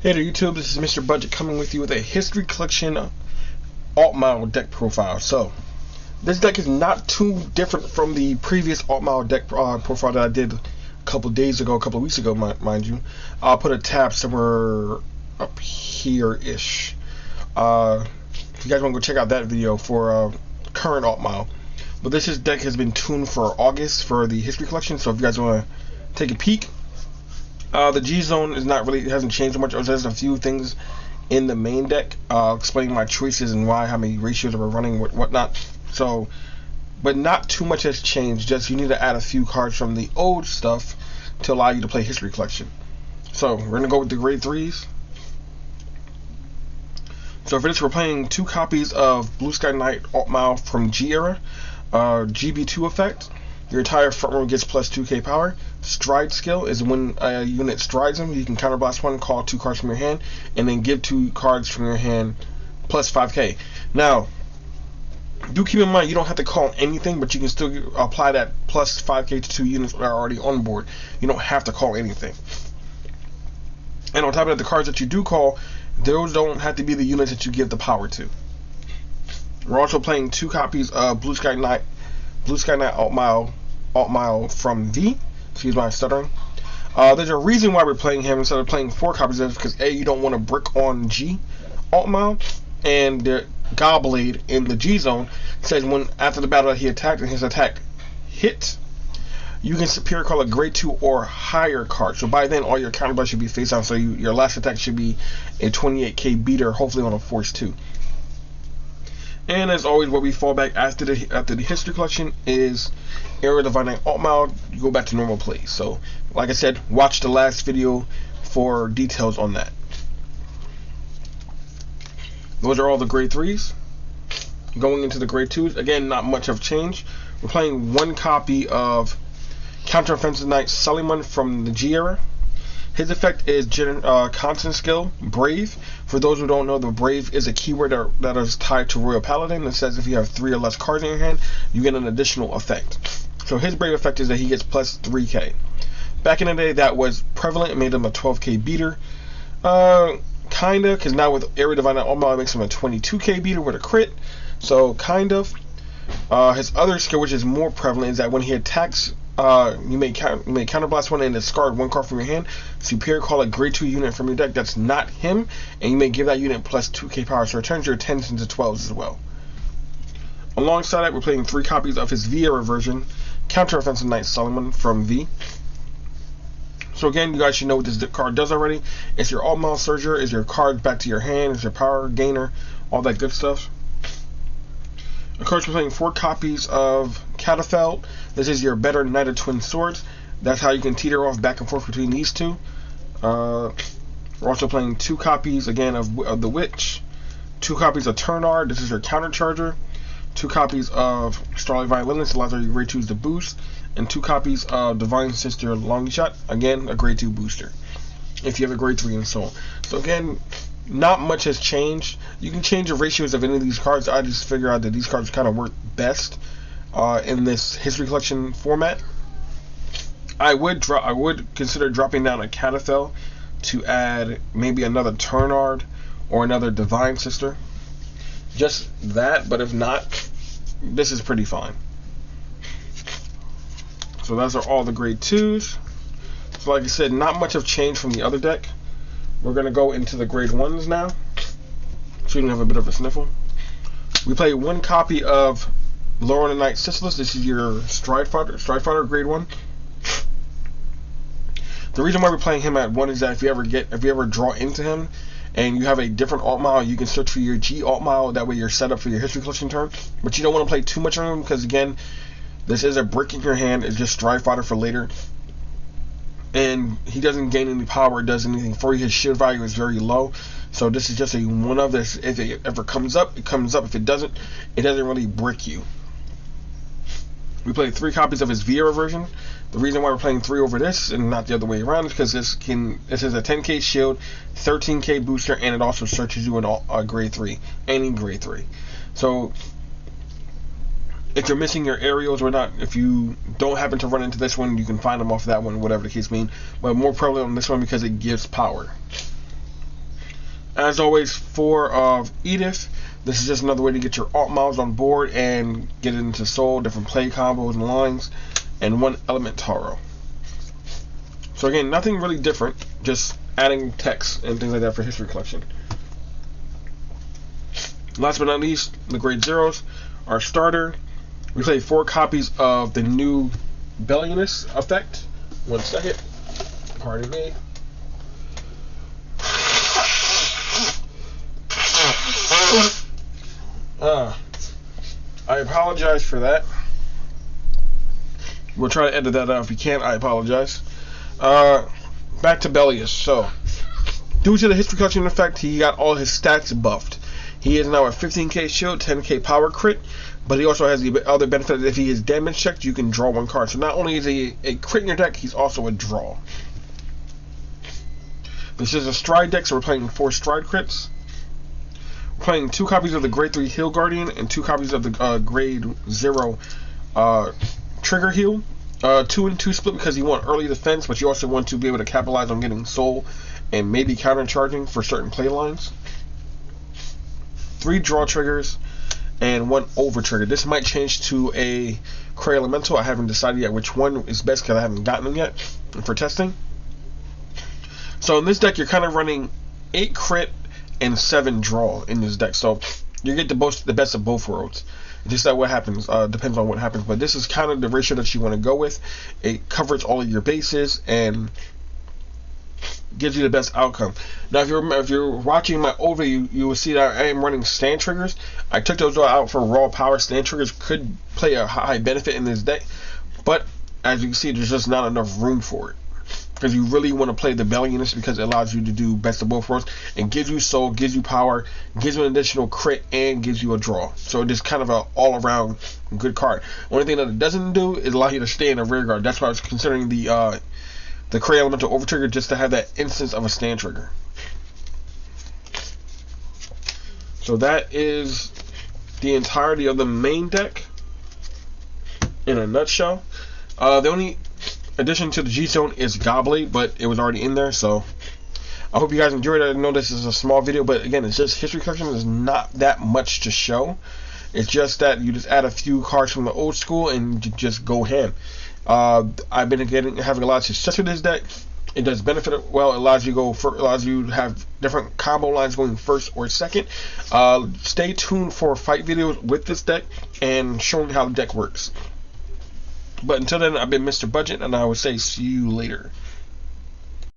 Hey there YouTube, this is Mr. Budget coming with you with a history collection Altmile deck profile. So, this deck is not too different from the previous Altmile deck profile that I did a couple weeks ago, mind you. I'll put a tab somewhere up here-ish. If you guys want to go check out that video for current Altmile. But this deck has been tuned for August for the history collection, so if you guys want to take a peek. The G zone is not really, it hasn't changed much. There's a few things in the main deck, explaining my choices and why, how many ratios that we're running, whatnot. So, but not too much has changed. Just you need to add a few cards from the old stuff to allow you to play history collection. So we're gonna go with the grade 3s. So for this, we're playing 2 copies of Blue Sky Knight Altmile from G era, GB2 effect. Your entire front row gets plus 2k power. Stride skill is when a unit strides him, you can counterblast one, call 2 cards from your hand, and then give 2 cards from your hand plus 5k. Now, do keep in mind you don't have to call anything, but you can still apply that plus 5k to 2 units that are already on board. You don't have to call anything. And on top of that, the cards that you do call, those don't have to be the units that you give the power to. We're also playing 2 copies of Blue Sky Knight Altmile from V. Excuse my stuttering. There's a reason why we're playing him instead of playing 4 copies of it, because A, you don't want to brick on G Altmile, and the Gobblade in the G zone says when after the battle that he attacked and his attack hit, you can superior call a grade 2 or higher card. So by then all your counterblast should be face down, so your last attack should be a 28k beater, hopefully on a force 2. And as always, what we fall back after the history collection is Era Divine Knight Altmile. You go back to normal plays. So, like I said, watch the last video for details on that. Those are all the grade 3s. Going into the grade 2s, again, not much of change. We're playing 1 copy of Counter Offensive Knight Suleiman from the G era. His effect is constant skill, Brave. For those who don't know, the Brave is a keyword that is tied to Royal Paladin. It says if you have 3 or less cards in your hand, you get an additional effect. So his Brave effect is that he gets plus 3k. Back in the day, that was prevalent. It made him a 12k beater. Kinda, because now with Era Divine Altmile, it makes him a 22k beater with a crit. So, kind of. His other skill, which is more prevalent, is that when he attacks, you may counterblast one and discard 1 card from your hand. Superior call a grade 2 unit from your deck that's not him, and you may give that unit plus 2k power, so it turns your 10s into 12s as well. Alongside that, we're playing 3 copies of his V era version, Counter Offensive Knight Suleiman from V. So again, you guys should know what this card does already. It's your Altmile Surger, is your card back to your hand, is your power gainer, all that good stuff. Of course, we're playing 4 copies of Catafelt. This is your better Knight of Twin Swords. That's how you can teeter off back and forth between these 2. We're also playing 2 copies again of the Witch, 2 copies of Turnard. This is your counter charger. 2 copies of Starlight Violinist, allows your grade 2s to boost, and 2 copies of Divine Sister Long Shot, again a grade 2 booster if you have a grade 3 and so on. So again, not much has changed. You can change the ratios of any of these cards. I just figure out that these cards kind of work best in this history collection format. I would consider dropping down a Catafel to add maybe another Turnard or another Divine Sister. Just that, but if not, this is pretty fine. So those are all the grade 2s. So like I said, not much have changed from the other deck. We're going to go into the grade 1s now, so you can have a bit of a sniffle. We play 1 copy of Lauren the Knight Sisyphus. This is your Stride Fighter grade 1. The reason why we're playing him at 1 is that if you ever draw into him and you have a different Altmile, you can search for your G Altmile. That way you're set up for your history collection turn. But you don't want to play too much on him, because again, this is a brick in your hand. It's just Stride Fighter for later. And he doesn't gain any power, does anything for you. His shield value is very low. So this is just a one of this. If it ever comes up, it comes up. If it doesn't really brick you. We played 3 copies of his V era version. The reason why we're playing 3 over this and not the other way around is because this is a 10k shield, 13k booster, and it also searches you in a grade 3, any grade 3. So if you're missing your aerials or not, if you don't happen to run into this one, you can find them off that one, whatever the case means. But more prevalent on this one because it gives power. As always, for Edith, this is just another way to get your Altmiles on board and get into Soul, different play combos and lines, and 1 Element Taro. So again, nothing really different, just adding text and things like that for History Collection. Last but not least, the Grade Zeros, our starter. We play 4 copies of the new Bellionist effect. 1 second. Pardon me. I apologize for that. We'll try to edit that out. If we can't, I apologize. Back to Bellius. So, due to the History Collection effect, he got all his stats buffed. He is now a 15k shield, 10k power crit, but he also has the other benefit that if he is damage checked, you can draw 1 card. So not only is he a crit in your deck, he's also a draw. This is a stride deck, so we're playing 4 stride crits. We're playing 2 copies of the Grade 3 Heal Guardian and 2 copies of the Grade 0 Trigger Heal. 2 and 2 split because you want early defense, but you also want to be able to capitalize on getting Soul and maybe counter charging for certain play lines. 3 draw triggers and 1 over trigger. This might change to a Cray Elemental. I haven't decided yet which one is best because I haven't gotten them yet for testing. So in this deck, you're kind of running 8 crit and 7 draw in this deck. So you get the best of both worlds. Just that what happens depends on what happens, but this is kind of the ratio that you want to go with. It covers all of your bases and gives you the best outcome. Now, if you're watching my overview, you will see that I am running stand triggers. I took those out for raw power. Stand triggers could play a high benefit in this deck, but as you can see, there's just not enough room for it. Because you really want to play the Bellionist because it allows you to do best of both worlds and gives you soul, gives you power, gives you an additional crit, and gives you a draw. So it is kind of an all-around good card. Only thing that it doesn't do is allow you to stay in a rear guard. That's why I was considering the Cray Elemental over trigger, just to have that instance of a stand trigger. So that is the entirety of the main deck in a nutshell. The only addition to the G-Zone is Gobblade, but it was already in there, so I hope you guys enjoyed it. I know this is a small video, but again, it's just History Collection. There's not that much to show. It's just that you just add a few cards from the old school and you just go ham. I've been having a lot of success with this deck. It does benefit well. It allows you to have different combo lines going first or second. Stay tuned for fight videos with this deck and showing how the deck works. But until then, I've been Mr. Budget, and I would say see you later.